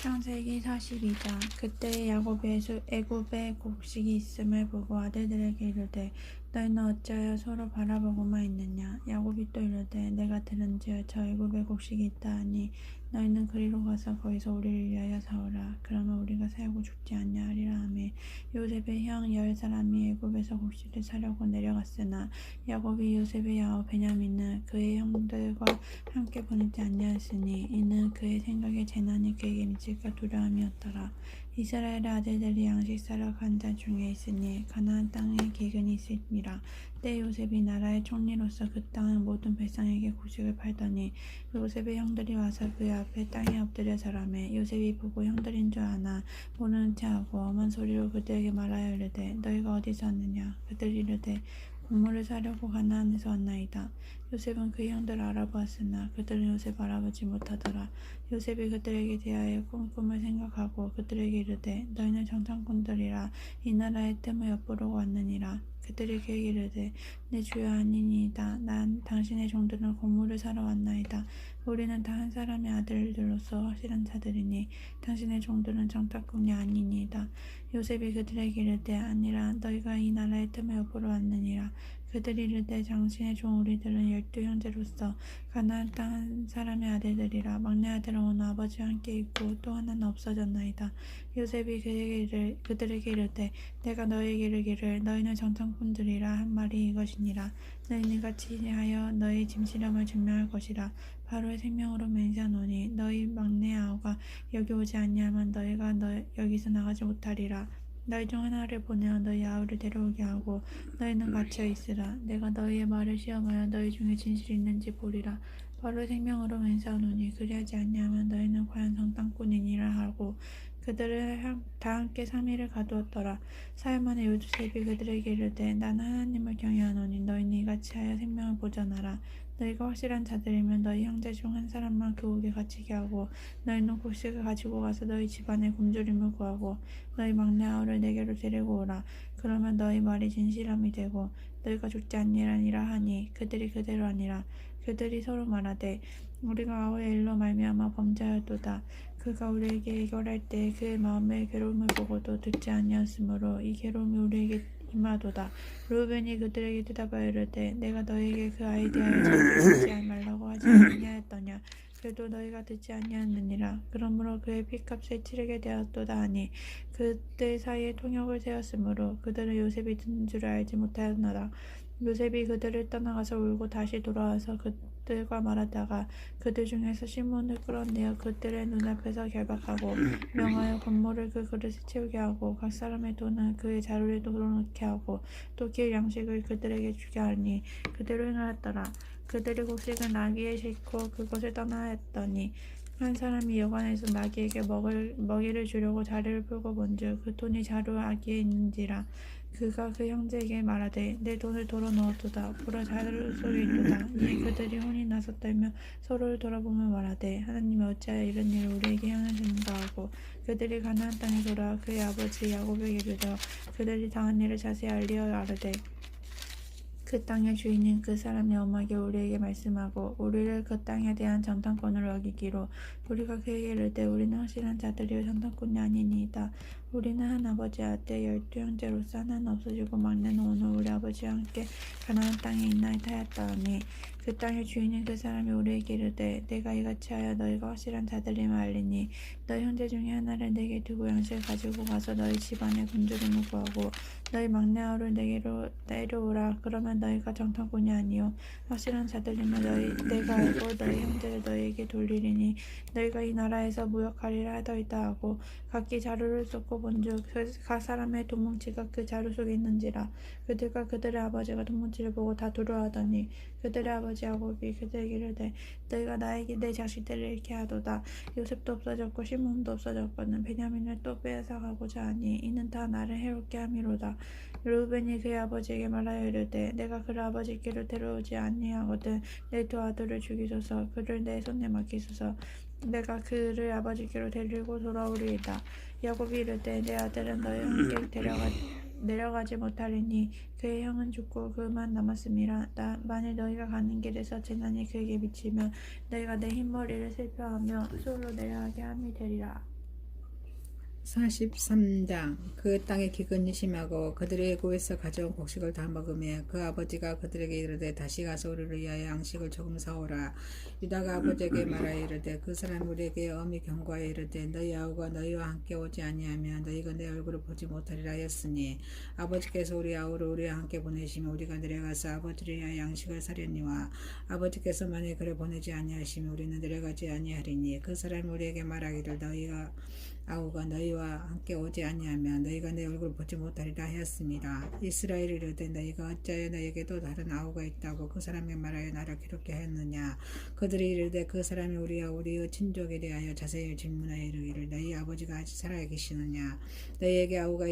창세기 42장. 그때 야곱이 애굽에 곡식이 있음을 보고 아들들에게 이르되 너희는 어찌하여 서로 바라보고만 있느냐. 야곱이 또 이르되 내가 들은즉 저 애굽에 곡식이 있다 하니 너희는 그리로 가서 거기서 우리를 위하여 사오라. 그러면 우리가 살고 죽지 아니하리라 하매 요셉의 형 10사람이 애굽에서 곡식을 사려고 내려갔으나 야곱이 요셉의 아우 베냐민은 그의 형들과 함께 보내지 아니하였으니 이는 그의 생각에 재난이 그에게 미칠까 두려움이었더라. 이스라엘의 아들들이 양식 사러 간 자 중에 있으니 가나안 땅에 기근이 있음이라. 때 요셉이 나라의 총리로서 그 땅의 모든 백성에게 곡식을 팔더니 요셉의 형들이 와서 그 앞에 땅에 엎드려 절하매 요셉이 보고 형들인 줄 아나 모르는 체하고 엄한 소리로 그들에게 말하여 이르되 너희가 어디서 왔느냐. 그들이 이르되 곡물을 사려고 가나안에서 왔나이다. 요셉은 그 형들을 알아보았으나 그들은 요셉을 알아보지 못하더라. 요셉이 그들에게 대하여 꿈을 생각하고 그들에게 이르되 너희는 정탐꾼들이라 이 나라의 틈을 엿보려고 왔느니라. 그들이 그에게 이르되 내 주여 아니니이다. 난 당신의 종들은 곡물을 사러 왔나이다. 우리는 다 한 사람의 아들들로서 확실한 자들이니 당신의 종들은 정탐꾼이 아니니이다. 요셉이 그들에게 이르되 아니라 너희가 이 나라의 틈을 엿보러 왔느니라. 그들이 이르되 당신의 종 우리들은 12 형제로서 가나안 땅 한 사람의 아들들이라. 막내 아들은 오늘 아버지와 함께 있고 또 하나는 없어졌나이다. 요셉이 그들에게 이르되 내가 너희에게 이르기를 너희는 정탐꾼들이라 한 말이 이것이니라. 너희는 같이 하여 너희 진실함을 증명할 것이라. 바로의 생명으로 맹세하노니 너희 막내 아우가 여기 오지 아니하면 너희가 여기서 나가지 못하리라. 너희 중 하나를 보내어 너희 아우를 데려오게 하고 너희는 갇혀 있으라. 내가 너희의 말을 시험하여 너희 중에 진실이 있는지 보리라. 바로 생명으로 맹세하노니 그리하지 아니하면 너희는 과연 정탐꾼이니라 하고 그들을 다 함께 3일을 가두었더라. 사흘 만에 요셉이 그들에게 이르되 나는 하나님을 경외하노니 너희는 이같이 하여 생명을 보전하라. 너희가 확실한 자들이면 너희 형제 중 한 사람만 그옥에 갇히게 하고 너희는 곡식을 가지고 가서 너희 집안에 굶주림을 구하고 너희 막내 아우를 내게로 데리고 오라. 그러면 너희 말이 진실함이 되고 너희가 죽지 아니하리라 하니 그들이 그대로 하니라. 그들이 서로 말하되 우리가 아우의 일로 말미암아 범죄하였도다. 그가 우리에게 애걸할 때 그의 마음의 괴로움을 보고도 듣지 아니하였으므로 이 괴로움이 우리에게 임하도다. 르우벤이 그들에게 대답하여 이르되 내가 너희에게 그 아이에 대하여 잠들지 말라고 하지 아니하였더냐. 그래도 너희가 듣지 아니하였느니라. 그러므로 그의 핏값을 치르게 되었도다 하니 그들 사이에 통역을 세웠으므로 그들은 요셉이 듣는 줄을 알지 못하였노라. 요셉이 그들을 떠나가서 울고 다시 돌아와서 그들과 말하다가 그들 중에서 시몬을 끌어내어 그들의 눈앞에서 결박하고 명하여 건물을 그 그릇에 채우게 하고 각 사람의 돈을 그의 자루에 돌아놓게 하고 또 길 양식을 그들에게 주게 하니 그대로 행하였더라. 그들이 곡식을 나귀에 싣고 그곳을 떠나했더니 한 사람이 여관에서 나귀에게 먹이를 주려고 자루를 풀고 본즉 그 돈이 자루 아귀에 있는지라. 그가 그 형제에게 말하되 내 돈을 도로 넣었도다. 보라 자루 속에 있도다. 이에 그들이 혼이 나서 떨며 서로를 돌아보며 말하되 하나님이 어찌하여 이런 일을 우리에게 행하시는가 하고 그들이 가나안 땅에 돌아와 그의 아버지 야곱에게 이르러 그들이 당한 일을 자세히 알리어 아르되 그 땅의 주인인 그 사람이 엄하게 우리에게 말씀하고 우리를 그 땅에 대한 정탐꾼으로 여기기로 우리가 그에게 이르되 우리는 확실한 자들이요 정탐꾼이 아니니이다. 우리는 한 아버지의 아들 12 형제로서 하나는 없어지고 막내는 오늘 우리 아버지와 함께 가나안 땅에 있나이다 하였더니 그 땅의 주인인 그 사람이 우리에게 이르되 내가 이같이 하여 너희가 확실한 자들임을 알리니 너희 형제 중에 하나를 내게 두고 양식을 가지고 가서 너희 집안에 굶주림을 구하고 너희 막내 아우를 내게로 내려오라. 그러면 너희가 정탐꾼이 아니요 확실한 자들이면 내가 알고 너희 형제를 너희에게 돌리리니 너희가 이 나라에서 무역하리라 하더이다 하고 각기 자루를 쏟고 본즉 각 사람의 돈뭉치가 그 자루 속에 있는지라. 그들과 그들의 아버지가 돈뭉치를 보고 다 두려워하더니 그들의 아버지 야곱이 그들에게 이르되 너희가 나에게 내 자식들을 잃게 하도다. 요셉도 없어졌고 시몬도 없어졌거든 베냐민을 또 빼앗아가고자 하니 이는 다 나를 해롭게 함이로다. 르우벤이 그의 아버지에게 말하여 이르되 내가 그를 아버지께로 데려오지 아니하거든 내 두 아들을 죽이소서. 그를 내 손에 맡기소서. 내가 그를 아버지께로 데리고 돌아오리이다. 야곱이 이르되 내 아들은 너희와 함께 내려가지 못하리니 그의 형은 죽고 그만 남았음이라. 만일 너희가 가는 길에서 재난이 그에게 미치면 너희가 내 흰머리를 슬퍼하며 수월로 내려가게 함이 되리라. 43장. 그 땅에 기근이 심하고 그들의 애굽에서 가져온 곡식을 다 먹으며 그 아버지가 그들에게 이르되 다시 가서 우리를 위하여 양식을 조금 사오라. 유다가 아버지에게 말하여 이르되 그 사람이 우리에게 엄히 경고하여 이르되 너희 아우가 너희와 함께 오지 아니하면 너희가 내 얼굴을 보지 못하리라 하였으니 아버지께서 우리 아우를 우리와 함께 보내시면 우리가 내려가서 아버지를 위하여 양식을 사려니와 아버지께서 만일 그를 보내지 아니하시면 우리는 내려가지 아니하리니 그 사람이 우리에게 말하기를 너희가 아우가 너희와 함께 오지 아니하면 너희가 내 얼굴을 보지 못하리라 하였습니다. 이스라엘이 이르되 너희가 어찌하여 너희에게도 다른 아우가 있다고 그 사람이 말하여 나를 괴롭게 하였느냐. 그들이 이르되 그 사람이 우리와 우리의 친족에 대하여 자세히 질문하여 이르기를 너희 아버지가 아직 살아 계시느냐 너희에게 아우가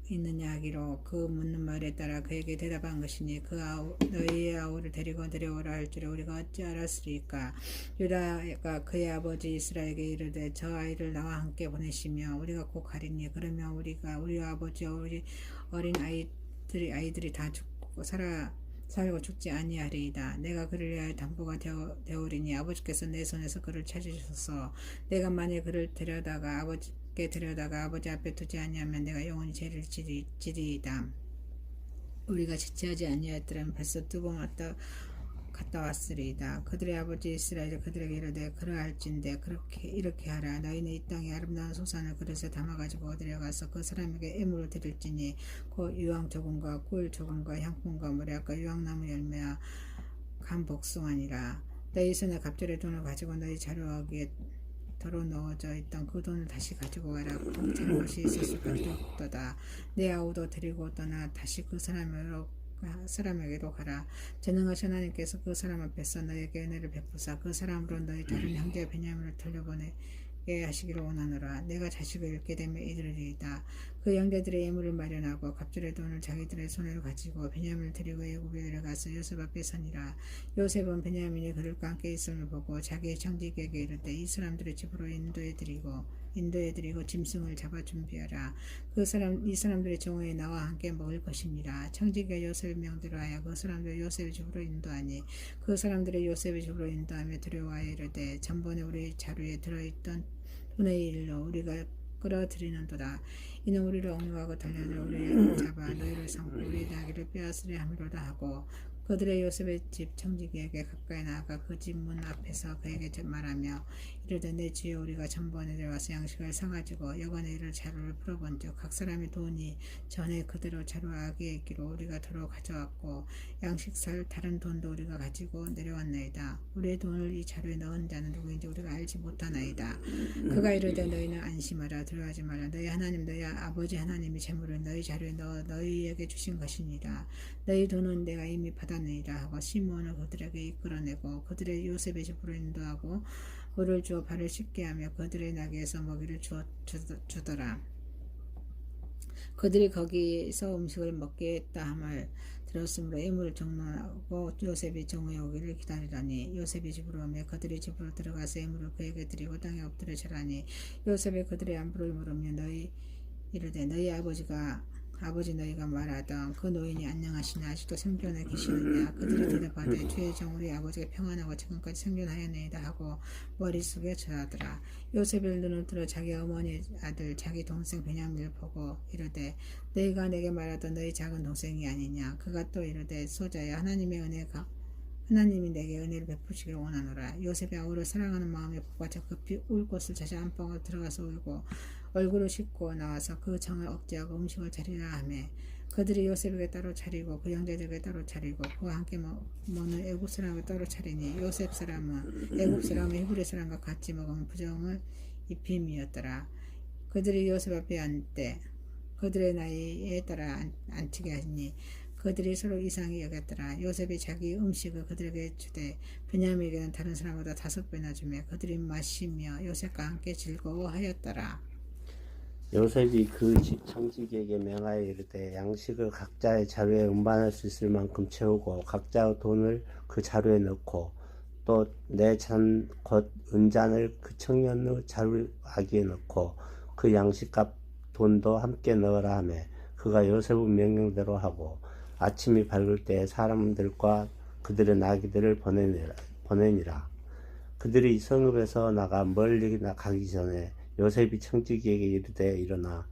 있느냐 하기로 그 묻는 말에 따라 그에게 대답한 것이니 그 아우 너희의 아우를 데리고 내려오라 할 줄을 우리가 어찌 알았으리까. 유다가 그의 아버지 이스라엘에게 이르되 저 아이를 나와 함께 보내시며 우리가 곧 가리니 그러면 우리와 아버지와 우리 어린 아이들이 다 죽고 살고 죽지 아니하리이다. 내가 그를 위하여 담보가 되오리니 아버지께서 내 손에서 그를 찾으셔서 내가 만일 그를 데려다가 아버지 앞에 두지 아니하면 내가 영원히 죄를 지리이다. 우리가 지체하지 아니하였더라면 벌써 2번 갔다 왔으리이다. 그들의 아버지 이스라엘이 그들에게 이르되 그러할진대 이렇게 하라. 너희는 이 땅에 아름다운 소산을 그릇에 담아가지고 데려가서 그 사람에게 애물을 드릴지니 곧 유황 조금과 꿀 조금과 향품과 모략과 유황나무 열매와 간 복숭아니라. 너희 손에 갑절의 돈을 가지고 너희 자루하기에 덜어 넣어져 있던 그 돈을 다시 가지고 가라. 공짜는 것이 있을 수밖에 없도다. 내 아우도 데리고 떠나 다시 그 사람에게로 가라. 전능하신 하나님께서 그 사람 앞에서 너에게 은혜를 베푸사 그 사람으로 너희 다른 형제 베냐민을 돌려보내게 하시기를 원하노라. 내가 자식을 잃게 되면 이르리이다. 그 형제들의 예물을 마련하고 갑절의 돈을 자기들의 손으로 가지고 베냐민을 데리고 애굽에 내려가서 요셉 앞에 서니라. 요셉은 베냐민이 그들과 함께 있음을 보고 자기의 청지기에게 이르되 이 사람들의 집으로 인도해드리고 짐승을 잡아 준비하라. 이 사람들의 정오에 나와 함께 먹을 것이니라. 청지기가 요셉의 명대로 하여 그 사람들을 요셉의 집으로 인도하니 그 사람들의 요셉의 집으로 인도하며 두려워하여 이르되 전번에 우리 자루에 들어있던 돈의 일로 우리가 끌어들이는도다. 이는 우리를 억류하고 달려들 우리를 잡아 너희를 삼고 우리의 나귀를 빼앗으려 함이로다 하고 그들의 요셉의 집 청지기에게 가까이 나아가 그 집 문 앞에서 그에게 말하며 이르되 내 주여 우리가 전번에 내려와서 양식을 사가지고 여관에 이를 자루를 풀어본즉 각 사람이 돈이 전에 그대로 자루하게 있기로 우리가 도로 가져왔고 양식 살 다른 돈도 우리가 가지고 내려왔나이다. 우리의 돈을 이 자루에 넣은 자는 누구인지 우리가 알지 못하나이다. 그가 이르되 너희는 안심하라. 두려워하지 말라. 너희 하나님 너희 아버지 하나님이 재물을 너희 자루에 넣어 너희에게 주신 것이니라. 너희 돈은 내가 이미 받았느니라 하고 시몬을 그들에게 이끌어내고 그들의 요셉의 집으로 인도하고 물을 주어 발을 씻게 하며 그들의 나귀에서 먹이를 주더라. 그들이 거기서 음식을 먹게 했다 함을 들었으므로 애물을 정론하고 요셉이 정오에 오기를 기다리라니 요셉이 집으로 오며 그들이 집으로 들어가서 애물을 그에게 드리고 땅에 엎드려 절하니 요셉이 그들의 안부를 물으며 이르되 너희 아버지 너희가 말하던 그 노인이 안녕하시냐 아직도 생존해 계시느냐. 그들이 대답하되 주의 종 우리 아버지가 평안하고 지금까지 생존하였나이다 하고 머릿속에 절하더라. 요셉이 눈을 들어 자기 어머니 아들 자기 동생 베냐민을 보고 이르되 너희가 내게 말하던 너희 작은 동생이 아니냐. 그가 또 이르되 소자야 하나님이 내게 은혜를 베푸시기를 원하노라. 요셉이 아우를 사랑하는 마음에 복받쳐 급히 울 곳을 찾아 안방으로 들어가서 울고 얼굴을 씻고 나와서 그 정을 억제하고 음식을 차리라 하매 그들이 요셉에게 따로 차리고 그 형제들에게 따로 차리고 그와 함께 먹는 애굽 사람을 따로 차리니 요셉 사람은 애굽 사람은 히브리 사람과 같이 먹으면 부정을 입힘이었더라. 그들이 요셉 앞에 앉되 그들의 나이에 따라 앉히게 하니 그들이 서로 이상히 여겼더라. 요셉이 자기 음식을 그들에게 주되 베냐민에게는 다른 사람보다 5배나 주며 그들이 마시며 요셉과 함께 즐거워하였더라. 요셉이 그 집 청지기에게 명하여 이르되 양식을 각자의 자루에 운반할 수 있을 만큼 채우고 각자의 돈을 그 자루에 넣고 또 내 잔 곧 은잔을 그 청년의 자루아기에 넣고 그 양식값 돈도 함께 넣으라 하며 그가 요셉의 명령대로 하고 아침이 밝을 때 사람들과 그들의 나귀들을 보내니라. 그들이 성읍에서 나가 멀리 가기 전에 요셉이 청지기에게 이르되 일어나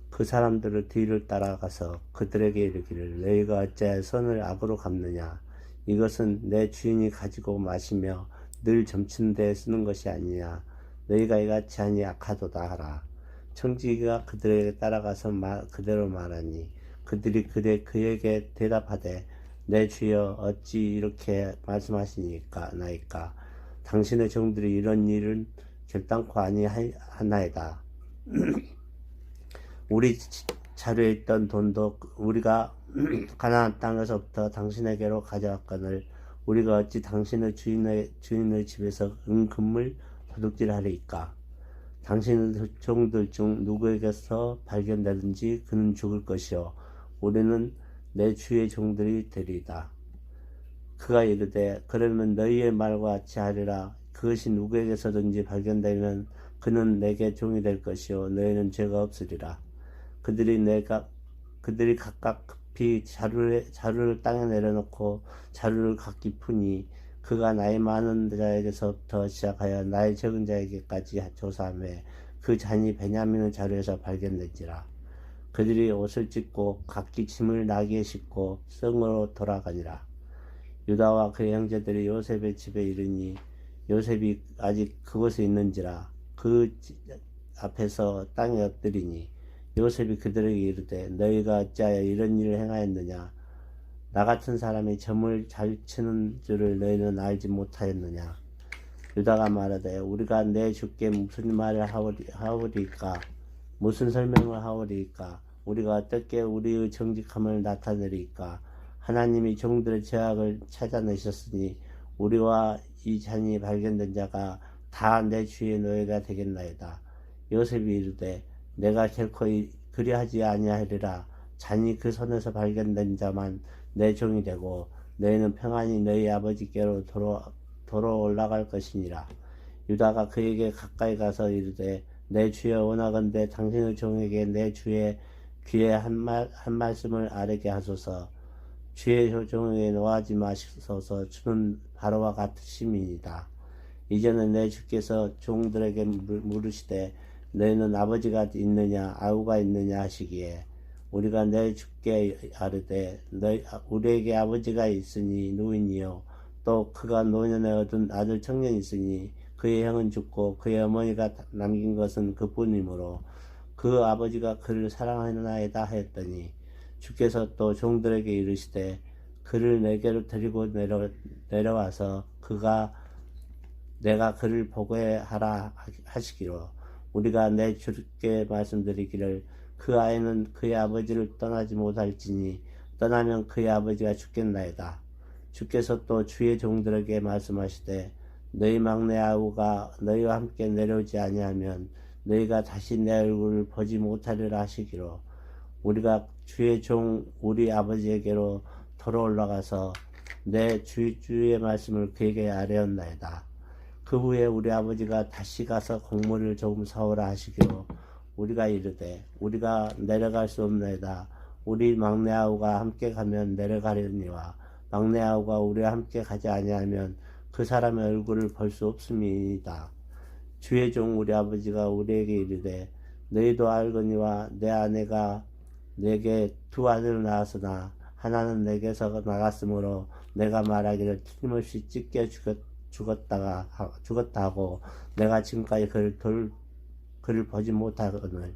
그 사람들의 뒤를 따라가서 그들에게 이르기를 너희가 어찌하여 선을 악으로 갚느냐 이것은 내 주인이 가지고 마시며 늘 점치는 데에 쓰는 것이 아니냐 너희가 이같이 하니 악하도다 하라. 청지기가 그들에게 따라가서 그대로 말하니 그들이 그에게 대답하되 내 주여 어찌 이렇게 말씀하시니까 나이까 당신의 종들이 이런 일은 결단코 아니하나이다. 우리 자료에 있던 돈도 우리가 가나안 땅에서부터 당신에게로 가져왔거늘 우리가 어찌 당신의 주인의 집에서 은금을 도둑질하리이까. 당신의 종들 중 누구에게서 발견되든지 그는 죽을 것이요 우리는 내 주의 종들이 되리이다. 그가 이르되 그러면 너희의 말과 같이 하리라. 그것이 누구에게서든지 발견되면 그는 내게 종이 될 것이요 너희는 죄가 없으리라. 그들이 각각 급히 자루를 땅에 내려놓고 자루를 각기 푸니 그가 나이 많은 자에게서부터 시작하여 나이 적은 자에게까지 조사하며 그 잔이 베냐민의 자루에서 발견된지라. 그들이 옷을 찢고 각기 짐을 나귀에 싣고 성으로 돌아가니라. 유다와 그의 형제들이 요셉의 집에 이르니 요셉이 아직 그곳에 있는지라. 그 앞에서 땅에 엎드리니 요셉이 그들에게 이르되 너희가 어찌하여 이런 일을 행하였느냐. 나 같은 사람이 점을 잘 치는 줄을 너희는 알지 못하였느냐. 유다가 말하되 우리가 내 주께 무슨 말을 하오리까 무슨 설명을 하오리까 우리가 어떻게 우리의 정직함을 나타내리까. 하나님이 종들의 죄악을 찾아내셨으니 우리와 이 잔이 발견된 자가 다 내 주의 노예가 되겠나이다. 요셉이 이르되 내가 결코 그리하지 아니하리라. 잔이 그 손에서 발견된 자만 내 종이 되고 너희는 평안히 너희 아버지께로 도로 올라갈 것이니라. 유다가 그에게 가까이 가서 이르되 내 주여 원하건대 당신의 종에게 내 주의 귀에 한 말씀을 아뢰게 하소서. 주의 종에게 노하지 마소서. 주는 바로와 같으심이니이다. 이제는 내 주께서 종들에게 물으시되 너희는 아버지가 있느냐 아우가 있느냐 하시기에 우리가 내 주께 아뢰되 우리에게 아버지가 있으니 누구니요 또 그가 노년에 얻은 아들 청년이 있으니 그의 형은 죽고 그의 어머니가 남긴 것은 그뿐이므로 그 아버지가 그를 사랑하나이다 하였더니 주께서 또 종들에게 이르시되 그를 내게로 데리고 내려와서 내가 그를 보게 하라 하시기로 우리가 내 주께 말씀드리기를 그 아이는 그의 아버지를 떠나지 못할지니 떠나면 그의 아버지가 죽겠나이다. 주께서 또 주의 종들에게 말씀하시되 너희 막내 아우가 너희와 함께 내려오지 아니하면 너희가 다시 내 얼굴을 보지 못하리라 하시기로 우리가 주의 종 우리 아버지에게로 돌아 올라가서 내 주의 말씀을 그에게 아뢰었나이다. 그 후에 우리 아버지가 다시 가서 곡물을 조금 사오라 하시기로 우리가 이르되 우리가 내려갈 수 없나이다. 우리 막내 아우가 함께 가면 내려가려니와 막내 아우가 우리와 함께 가지 아니하면 그 사람의 얼굴을 볼 수 없음이다. 주의 종 우리 아버지가 우리에게 이르되 너희도 알거니와 내 아내가 내게 두 아들을 낳았으나 하나는 내게서 나갔으므로 내가 말하기를 틀림없이 찢겨 죽었다 하고 내가 지금까지 그를 보지 못하거늘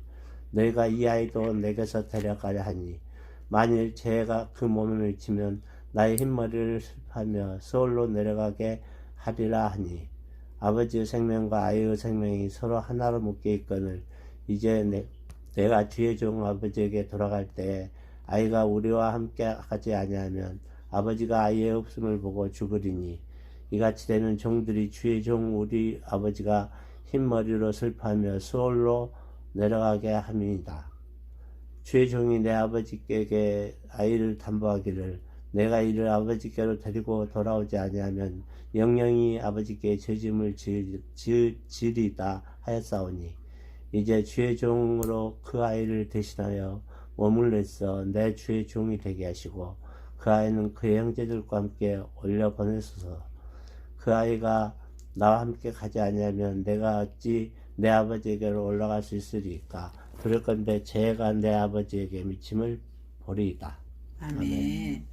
너희가 이 아이도 내게서 데려가려 하니 만일 죄가 그 몸에 미치면 나의 흰머리를 슬퍼하며 서울로 내려가게 하리라 하니 아버지의 생명과 아이의 생명이 서로 하나로 묶여 있거늘 이제 내가 주의 종 아버지에게 돌아갈 때에 아이가 우리와 함께 가지 아니하면 아버지가 아이의 없음을 보고 죽으리니 이같이 되면 종들이 주의 종 우리 아버지가 흰머리로 슬퍼하며 수월로 내려가게 함이니이다. 주의 종이 내 아버지께 아이를 담보하기를 내가 이를 아버지께로 데리고 돌아오지 아니하면 영영이 아버지께 죄짐을 지리다 하였사오니 이제 주의 종으로 그 아이를 대신하여 몸을 내서 내 주의 종이 되게 하시고 그 아이는 그의 형제들과 함께 올려 보내소서. 그 아이가 나와 함께 가지 아니하면 내가 어찌 내 아버지에게로 올라갈 수 있으리까. 그럴건대 죄가 내 아버지에게 미침을 보리이다. 아멘.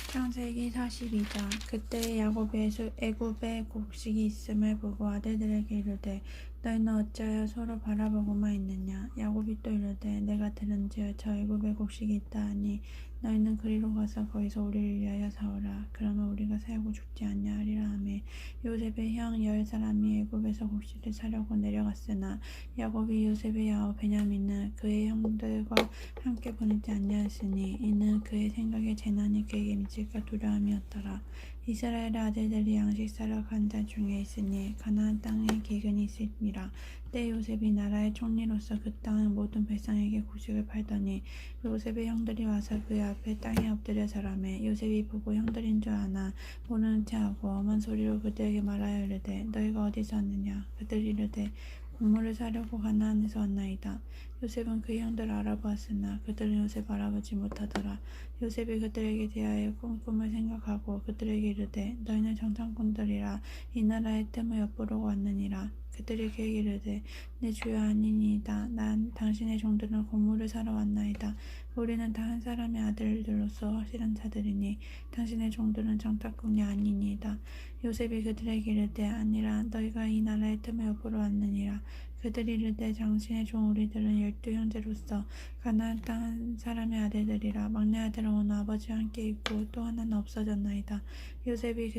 창세기 42장. 그때 야곱이 애굽에 곡식이 있음을 보고 아들들에게 이르되 너희는 어찌하여 서로 바라보고만 있느냐. 야곱이 또 이르되 내가 들은즉 저 애굽에 곡식이 있다 하니 너희는 그리로 가서 거기서 우리를 위하여 사오라. 그러면 우리가 살고 죽지 아니하리라 하매 요셉의 형 10사람이 애굽에서 곡식을 사려고 내려갔으나 야곱이 요셉의 아우 베냐민은 그의 형들과 함께 보내지 아니하였으니 이는 그의 생각에 재난이 그에게 미칠까 두려움이었더라. 이스라엘의 아들들이 양식 사러 간 자 중에 있으니 가나안 땅에 기근이 있음이라. 때 요셉이 나라의 총리로서 그 땅의 모든 백성에게 곡식을 팔더니 요셉의 형들이 와서 그의 앞에 땅에 엎드려 절하매 요셉이 보고 형들인 줄 아나 모르는 체하고 엄한 소리로 그들에게 말하여 이르되 너희가 어디서 왔느냐. 그들이 이르되 곡물을 사려고 가나안에서 왔나이다. 요셉은 그 형들을 알아보았으나 그들은 요셉 알아보지 못하더라. 요셉이 그들에게 대하여 꿈을 생각하고 그들에게 이르되 너희는 정탐꾼들이라 이 나라의 틈을 엿보려고 왔느니라. 그들이 그에게 이르되 내 주여 아니니이다. 난 당신의 종들은 곡물을 사러 왔나이다. 우리는 다 한 사람의 아들들로서 확실한 자들이니 당신의 종들은 정탐꾼이 아니니이다. 요셉이 그들에게 이르되 아니라 너희가 이 나라의 틈을 엿보러 왔느니라. 그들이 이르되 당신의 종 우리들은 12 형제로서 가나안 땅 한 사람의 아들들이라. 막내 아들은 오늘 아버지와 함께 있고 또 하나는 없어졌나이다. 요셉이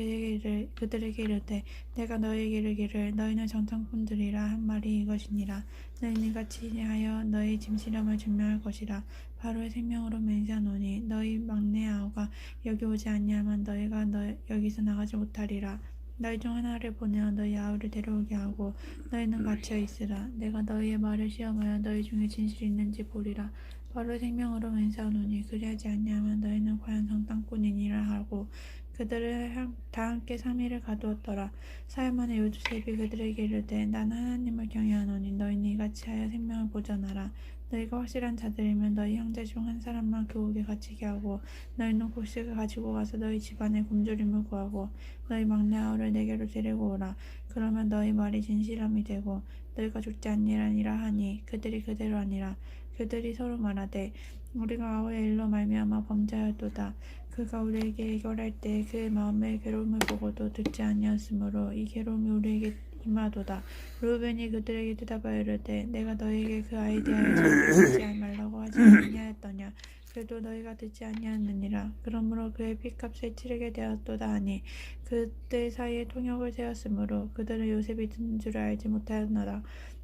그들에게 이르되 내가 너희에게 이르기를 너희는 정탐꾼들이라 한 말이 이것이니라. 너희는 같이 하여 너희 짐시름을 증명할 것이라. 바로의 생명으로 맹세하노니 너희 막내 아우가 여기 오지 아니하면 너희가 여기서 나가지 못하리라. 너희 중 하나를 보내어 너희 아우를 데려오게 하고 너희는 갇혀 있으라. 내가 너희의 말을 시험하여 너희 중에 진실이 있는지 보리라. 바로 생명으로 맹세하노니 그리하지 아니하면 너희는 과연 정탐꾼이니라 하고 그들을 다 함께 3일을 가두었더라. 사흘 만에 요셉이 그들에게 이르되 나는 하나님을 경외하노니 너희는 이같이 하여 생명을 보전하라. 너희가 확실한 자들이면 너희 형제 중 한 사람만 교옥에 갇히게 하고 너희는 곡식을 가지고 가서 너희 집안에 굶주림을 구하고 너희 막내 아우를 내게로 데리고 오라. 그러면 너희 말이 진실함이 되고 너희가 죽지 아니하리라 하니 그들이 그대로 하니라. 그들이 서로 말하되 우리가 아우의 일로 말미암아 범죄하였도다. 그가 우리에게 애결할 때 그의 마음의 괴로움을 보고도 듣지 아니하였으므로 이 괴로움이 우리에게 임하도다. 루벤이 그들에게 대답하여 이르되 내가 너희에게 그 아이에 대하여 듣지 말라고 하지 아니하였더냐. 그래도 너희가 듣지 아니하였느니라. 그러므로 그의 핏값을 치르게 되었도다 하니 그들 사이에 통역을 세웠으므로 그들은 요셉이 듣는 줄을 알지 못하였노라.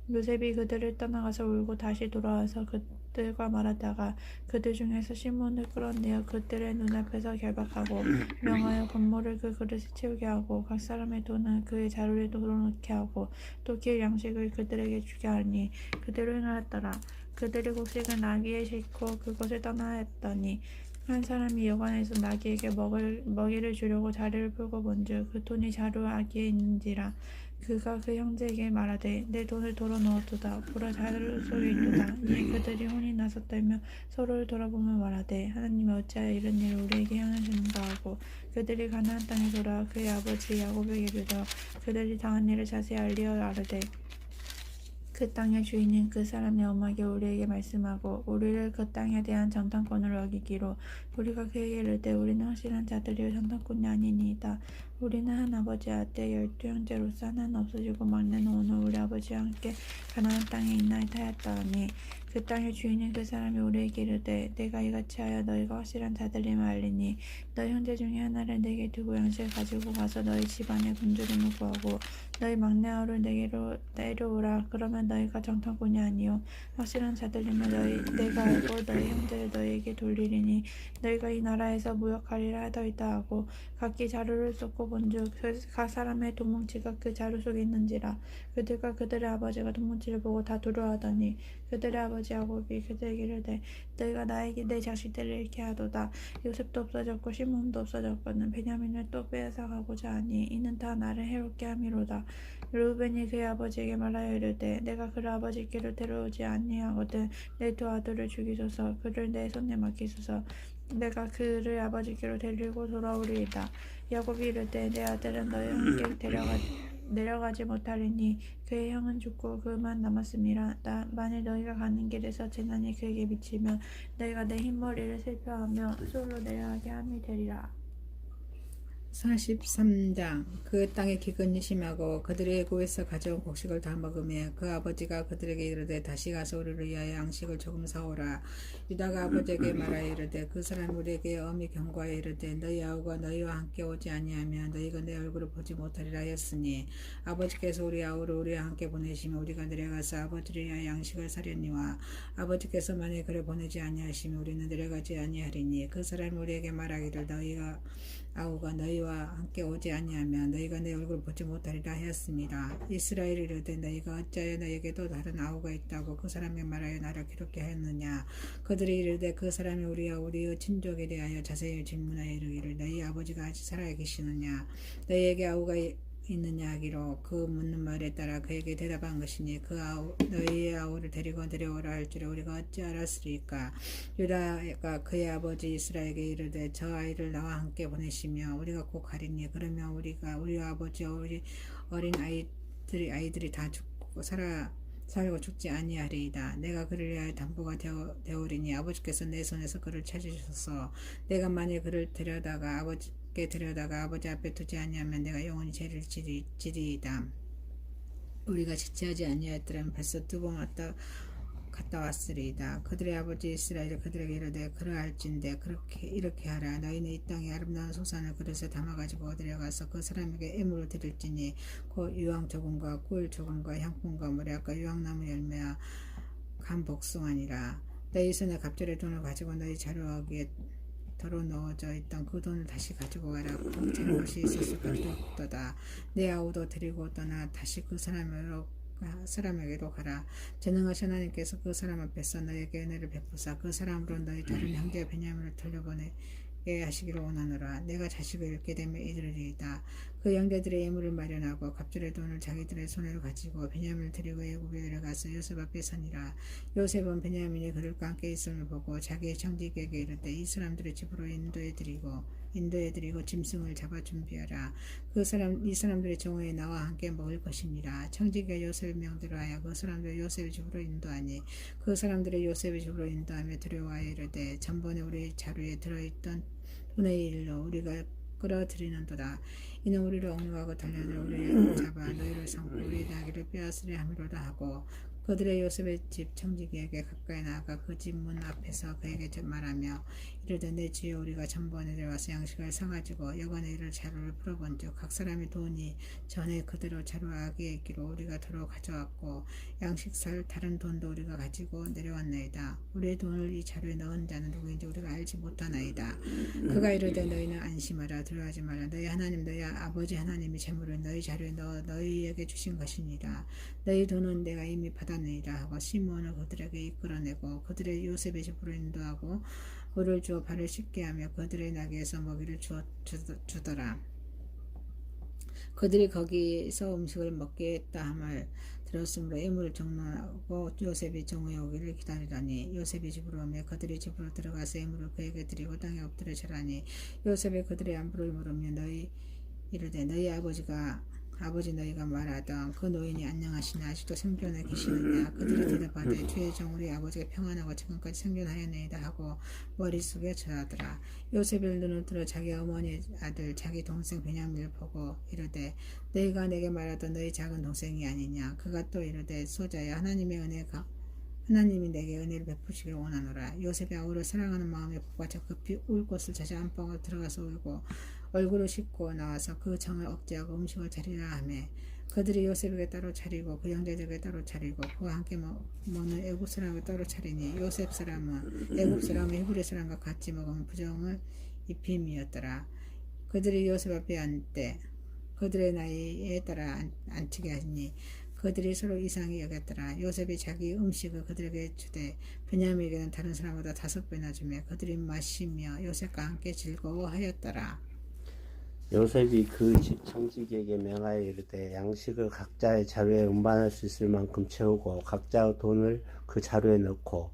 요셉이 그들을 떠나가서 울고 다시 돌아와서 그들과 말하다가 그들 중에서 시몬을 끌어내어 그들의 눈앞에서 결박하고 명하여 건물을 그 그릇에 채우게 하고 각 사람의 돈을 그의 자루에 돌아놓게 하고 또 길 양식을 그들에게 주게 하니 그대로 행하였더라. 그들이 곡식을 나귀에 싣고 그곳을 떠나였더니 한 사람이 여관에서 나귀에게 먹이를 주려고 자리를 풀고 본즉 그 돈이 자루 아기에 있는지라. 그가 그 형제에게 말하되 내 돈을 돌아놓았도다. 보라 자루 속에 있도다. 이에 그들이 혼이 나서 떨며 서로를 돌아보며 말하되 하나님이 어찌하여 이런 일을 우리에게 행하시는가 하고 그들이 가나안 땅에 돌아와 그의 아버지 야곱에게 이르러 그들이 당한 일을 자세히 알리어 아르되 그 땅의 주인인 그 사람의 엄하게 우리에게 말씀하고 우리를 그 땅에 대한 정탐꾼으로 여기기로 우리가 그에게 이르되 우리는 확실한 자들이요 정탐꾼이 아니니이다. 우리는 한 아버지의 아들 12 형제로서 하나는 없어지고 막내는 오늘 우리 아버지와 함께 가나안 땅에 있나이다 하였더니 그 땅의 주인인 그 사람이 우리에게 이르되 내가 이같이 하여 너희가 확실한 자들임을 알리니 너희 형제 중에 하나를 내게 두고 양식을 가지고 가서 너희 집안에 굶주림을 구하고 너희 막내 아우를 내게로 내려오라. 그러면 너희가 정탐꾼이 아니요 확실한 자들임을 내가 알고 너희 형제를 너희에게 돌리리니 너희가 이 나라에서 무역하리라 하더이다 하고 각기 자루를 쏟고 본즉 각 사람의 돈뭉치가 그 자루 속에 있는지라. 그들과 그들의 아버지가 돈뭉치를 보고 다 두려워하더니 그들의 아버지 야곱이 그들에게 이르되 너희가 나에게 내 자식들을 잃게 하도다. 요셉도 없어졌고 시몬도 없어졌거든 베냐민을 또 빼앗아가고자 하니 이는 다 나를 해롭게 함이로다. 르우벤이 그의 아버지에게 말하여 이르되 내가 그를 아버지께로 데려오지 아니하거든 내 두 아들을 죽이소서. 그를 내 손에 맡기소서. 내가 그를 아버지께로 데리고 돌아오리이다. 야곱이 이르되 내 아들은 너희와 함께 내려가지 못하리니 그의 형은 죽고 그만 남았음이라. 만일 너희가 가는 길에서 재난이 그에게 미치면 너희가 내 흰머리를 슬퍼하며 수월로 내려가게 함이 되리라. 43장. 그 땅에 기근이 심하고 그들의 애굽에서 가져온 곡식을 다 먹으며 그 아버지가 그들에게 이르되 다시 가서 우리를 위하여 양식을 조금 사오라. 유다가 아버지에게 말하여 이르되 그 사람 우리에게 엄히 경고하여 이르되 너희 아우가 너희와 함께 오지 아니하면 너희가 내 얼굴을 보지 못하리라 하였으니 아버지께서 우리 아우를 우리와 함께 보내시면 우리가 내려가서 아버지를 위하여 양식을 사려니와 아버지께서 만일 그를 보내지 아니하시면 우리는 내려가지 아니하리니 그 사람이 우리에게 말하기를 너희가 아우가 너희와 함께 오지 아니하면 너희가 내 얼굴을 보지 못하리라 하였습니다. 이스라엘이 이르되 너희가 어찌하여 너희에게도 다른 아우가 있다고 그 사람이 말하여 나를 괴롭게 하였느냐. 그들이 이르되 그 사람이 우리와 우리의 친족에 대하여 자세히 질문하여 이르기를 너희 아버지가 아직 살아 계시느냐 너희에게 아우가 있느냐 하기로 그 묻는 말에 따라 그에게 대답한 것이니 그 아우 너희의 아우를 데리고 내려오라 할 줄을 우리가 어찌 알았으리까. 유다가 그의 아버지 이스라엘에게 이르되 저 아이를 나와 함께 보내시며 우리가 곧 가리니 그러면 우리와 아버지 우리 어린 아이들이 다 죽고 살고 죽지 아니하리이다. 내가 그를 위하여 담보가 되오리니 아버지께서 내 손에서 그를 찾으셔서 내가 만일 그를 데려다가 아버지 앞에 두지 아니하면 내가 영원히 죄를 지리이다. 우리가 지체하지 아니하였더라면 벌써 2번 갔다 왔으리이다. 그들의 아버지 이스라엘이 그들에게 이르되 그러할진대 이렇게 하라. 너희는 이 땅에 아름다운 소산을 그릇에 담아가지고 데려가서 그 사람에게 애물을 드릴지니 곧 유황 조금과 꿀 조금과 향품과 모략과 유황나무 열매와 간 복숭아니라. 너희 손에 갑절의 돈을 가지고 너희 자루하기에 덜어 넣어져 있던 그 돈을 다시 가지고 가라. 공짜는 것이 있었을 것도다. 내 아우도 데리고 떠나 다시 그 사람에게로 가라. 전능하신 하나님께서 그 사람 앞에서 너에게 은혜를 베푸사 그 사람으로 너희 다른 형제 베냐민을 돌려보내게 하시기를 원하노라. 내가 자식을 잃게 되면 이르리이다. 그 형제들의 예물을 마련하고 갑절의 돈을 자기들의 손으로 가지고 베냐민을 데리고 애굽에 내려가서 요셉 앞에 서니라. 요셉은 베냐민이 그들과 함께 있음을 보고 자기의 청지기에게 이르되 이 사람들의 집으로 인도해드리고 짐승을 잡아 준비하라. 이 사람들의 정오에 나와 함께 먹을 것이니라. 청지기가 요셉의 명대로 하여 그 사람들을 요셉의 집으로 인도하니 그 사람들의 요셉의 집으로 인도하며 두려워하여 이르되 전번에 우리 자루에 들어있던 돈의 일로 우리가 끌어들이는도다. 이는 우리를 억누하고 달려들 우리를 잡아 너희를 삼고 우리의 나귀를 빼앗으려 함이로다 하고 그들의 요셉의 집 청지기에게 가까이 나아가 그 집 문 앞에서 그에게 말하며 이르되 내 주여 우리가 전번에 내려와서 양식을 사가지고 여관에 이를 자루를 풀어본즉 각 사람이 돈이 전에 그대로 자루하게 있기로 우리가 도로 가져왔고 양식 살 다른 돈도 우리가 가지고 내려왔나이다. 우리의 돈을 이 자루에 넣은 자는 누구인지 우리가 알지 못하나이다. 그가 이르되 너희는 안심하라. 두려워하지 말라. 너희 하나님 너희 아버지 하나님이 재물을 너희 자루에 넣어 너희에게 주신 것이니라. 너희 돈은 내가 이미 받았느니라 하고 시몬을 그들에게 이끌어내고 그들의 요셉의 집으로 인도하고 물을 주어 발을 씻게 하며 그들의 나귀에서 먹이를 주더라. 그들이 거기서 음식을 먹게 했다 함을 들었으므로 애물을 정론하고 요셉이 정오에 오기를 기다리더니 요셉이 집으로 오며 그들이 집으로 들어가서 애물을 그에게 드리고 땅에 엎드려 절하니 요셉이 그들의 안부를 물으며 이르되 너희 아버지 너희가 말하던 그 노인이 안녕하시나 아직도 생존해 계시느냐. 그들이 대답하되 주의 종 우리 아버지가 평안하고 지금까지 생존하였나이다 하고 머릿속에 절하더라. 요셉이 눈을 들어 자기 어머니 아들 자기 동생 베냐민을 보고 이르되 너희가 내게 말하던 너희 작은 동생이 아니냐. 그가 또 이르되 소자야 하나님이 내게 은혜를 베푸시기를 원하노라. 요셉이 아우를 사랑하는 마음에 복받쳐 급히 울 곳을 찾아 안방으로 들어가서 울고 얼굴을 씻고 나와서 그 정을 억제하고 음식을 차리라 하매 그들이 요셉에게 따로 차리고 그 형제들에게 따로 차리고 그와 함께 먹는 애굽 사람에게 따로 차리니 요셉 사람은 애굽 사람의 히브리 사람과 같이 먹으면 부정을 입힘이었더라. 그들이 요셉 앞에 앉되 그들의 나이에 따라 앉히게 하니 그들이 서로 이상히 여겼더라. 요셉이 자기 음식을 그들에게 주되 베냐민에게는 다른 사람보다 5배나 주며 그들이 마시며 요셉과 함께 즐거워하였더라. 요셉이 그 집 청지기에게 명하여 이르되 양식을 각자의 자루에 운반할 수 있을 만큼 채우고 각자의 돈을 그 자루에 넣고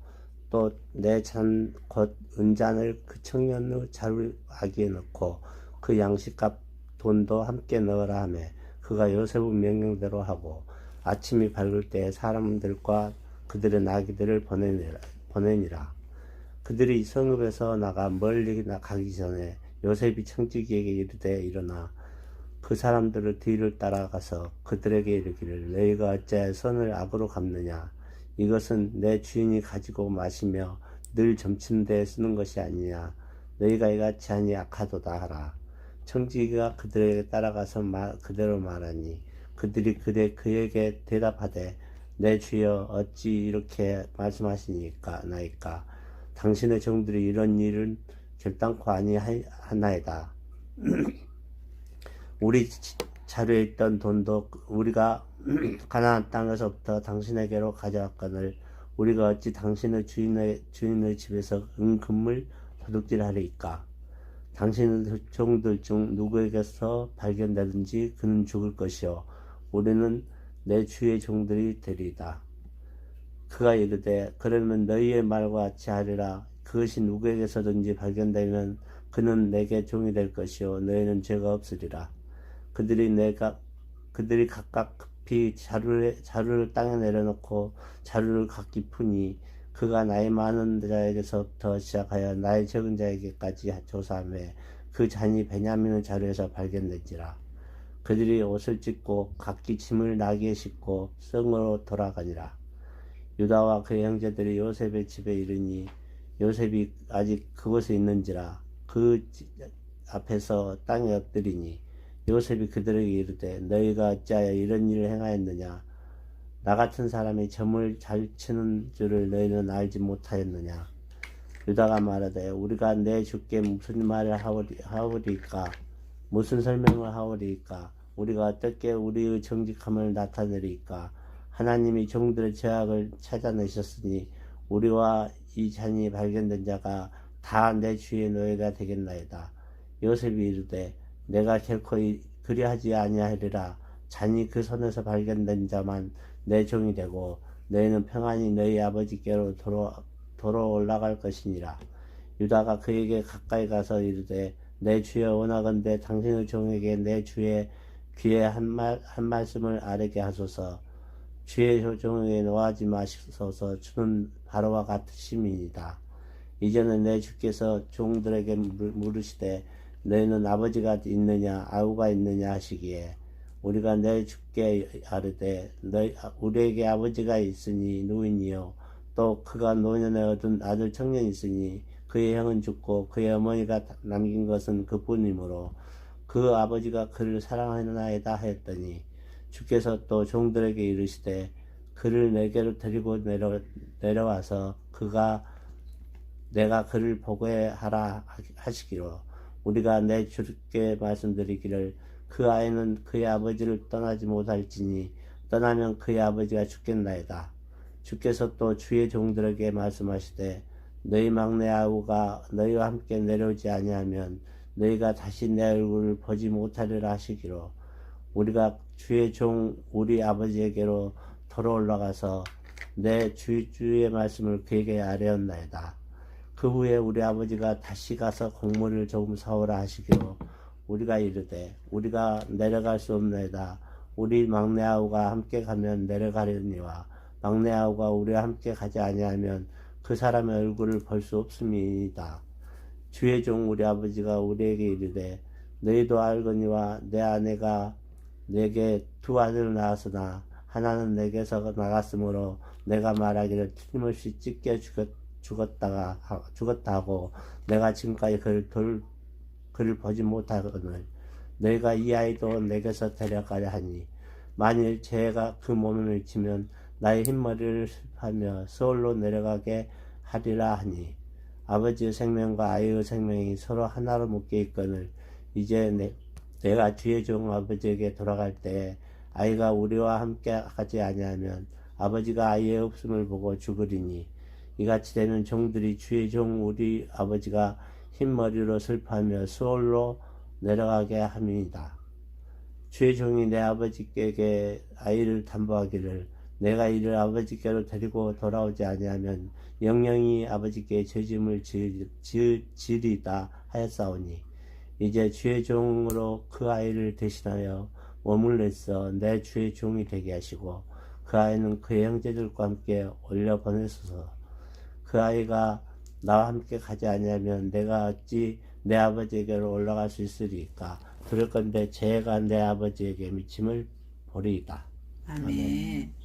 또 내 잔 곧 은잔을 그 청년의 자루아기에 넣고 그 양식값 돈도 함께 넣으라 하매 그가 요셉의 명령대로 하고 아침이 밝을 때 사람들과 그들의 나귀들을 보내니라. 그들이 성읍에서 나가 멀리 가기 전에 요셉이 청지기에게 이르되 일어나 그 사람들을 뒤를 따라가서 그들에게 이르기를 너희가 어찌하여 선을 악으로 갚느냐. 이것은 내 주인이 가지고 마시며 늘 점치는 데에 쓰는 것이 아니냐. 너희가 이같이 하니 악하도다 하라. 청지기가 그들에게 따라가서 그대로 말하니 그들이 그에게 대답하되 내 주여 어찌 이렇게 말씀하시니까 나이까. 당신의 종들이 이런 일은 결단코 아니하나이다. 우리 자료에 있던 돈도 우리가 가나안 땅에서부터 당신에게로 가져왔거늘 우리가 어찌 당신의 주인의 집에서 은금을 도둑질하리이까. 당신의 종들 중 누구에게서 발견되든지 그는 죽을 것이요 우리는 내 주의 종들이 되리이다. 그가 이르되 그러면 너희의 말과 같이 하리라. 그것이 누구에게서든지 발견되면 그는 내게 종이 될 것이요 너희는 죄가 없으리라. 그들이 각각 급히 자루를 땅에 내려놓고 자루를 각기 푸니 그가 나이 많은 자에게서부터 시작하여 나이 적은 자에게까지 조사하며 그 잔이 베냐민의 자루에서 발견된지라. 그들이 옷을 찢고 각기 짐을 나귀에 싣고 성으로 돌아가니라. 유다와 그의 형제들이 요셉의 집에 이르니 요셉이 아직 그곳에 있는지라. 그 앞에서 땅에 엎드리니 요셉이 그들에게 이르되 너희가 어찌하여 이런 일을 행하였느냐. 나 같은 사람이 점을 잘 치는 줄을 너희는 알지 못하였느냐. 유다가 말하되 우리가 내 주께 무슨 말을 하오리까. 무슨 설명을 하오리까. 우리가 어떻게 우리의 정직함을 나타내리까. 하나님이 종들의 죄악을 찾아내셨으니 우리와 이 잔이 발견된 자가 다 내 주의 노예가 되겠나이다. 요셉이 이르되 내가 결코 그리하지 아니하리라. 잔이 그 손에서 발견된 자만 내 종이 되고 너희는 평안히 너희 아버지께로 도로 올라갈 것이니라. 유다가 그에게 가까이 가서 이르되 내 주여 원하건대 당신의 종에게 내 주의 귀에 한 말씀을 아뢰게 하소서. 주의 종에게 노하지 마시소서. 주는 바로와 같으심이니이다. 이제는 내 주께서 종들에게 물으시되 너희는 아버지가 있느냐 아우가 있느냐 하시기에 우리가 내 주께 아뢰되 우리에게 아버지가 있으니 누구니요. 또 그가 노년에 얻은 아들 청년이 있으니 그의 형은 죽고 그의 어머니가 남긴 것은 그뿐이므로 그 아버지가 그를 사랑하나이다 하였더니 주께서 또 종들에게 이르시되 그를 내게로 데리고 내려와서 내가 그를 보게 하라 하시기로 우리가 내 주께 말씀드리기를 그 아이는 그의 아버지를 떠나지 못할지니 떠나면 그의 아버지가 죽겠나이다. 주께서 또 주의 종들에게 말씀하시되 너희 막내 아우가 너희와 함께 내려오지 아니하면 너희가 다시 내 얼굴을 보지 못하리라 하시기로 우리가 주의 종 우리 아버지에게로 돌아 올라가서 내 주의 말씀을 그에게 아뢰었나이다. 그 후에 우리 아버지가 다시 가서 곡물을 조금 사오라 하시기로 우리가 이르되 우리가 내려갈 수 없나이다. 우리 막내 아우가 함께 가면 내려가려니와 막내 아우가 우리와 함께 가지 아니하면 그 사람의 얼굴을 볼 수 없음이니이다. 주의 종 우리 아버지가 우리에게 이르되 너희도 알거니와 내 아내가 내게 두 아들을 낳았으나 하나는 내게서 나갔으므로 내가 말하기를 틀림없이 찢겨 죽었다 하고 내가 지금까지 그를 보지 못하거늘 너희가 이 아이도 내게서 데려가려 하니 만일 죄가 그 몸을 치면 나의 흰머리를 하며 서울로 내려가게 하리라 하니 아버지의 생명과 아이의 생명이 서로 하나로 묶여 있거늘 이제 내가 주의 종 아버지에게 돌아갈 때 아이가 우리와 함께 가지 아니하면 아버지가 아이의 없음을 보고 죽으리니 이같이 되면 종들이 주의 종 우리 아버지가 흰머리로 슬퍼하며 수월로 내려가게 함이니이다. 주의 종이 내 아버지께 아이를 담보하기를 내가 이를 아버지께로 데리고 돌아오지 아니하면 영영이 아버지께 죄짐을 지리다 하였사오니 이제 주의 종으로 그 아이를 대신하여 머물러 있어 내 주의 종이 되게 하시고 그 아이는 그의 형제들과 함께 올려 보내소서. 그 아이가 나와 함께 가지 아니하면 내가 어찌 내 아버지에게로 올라갈 수 있으리까. 그럴건대 죄가 내 아버지에게 미침을 보리이다. 아멘.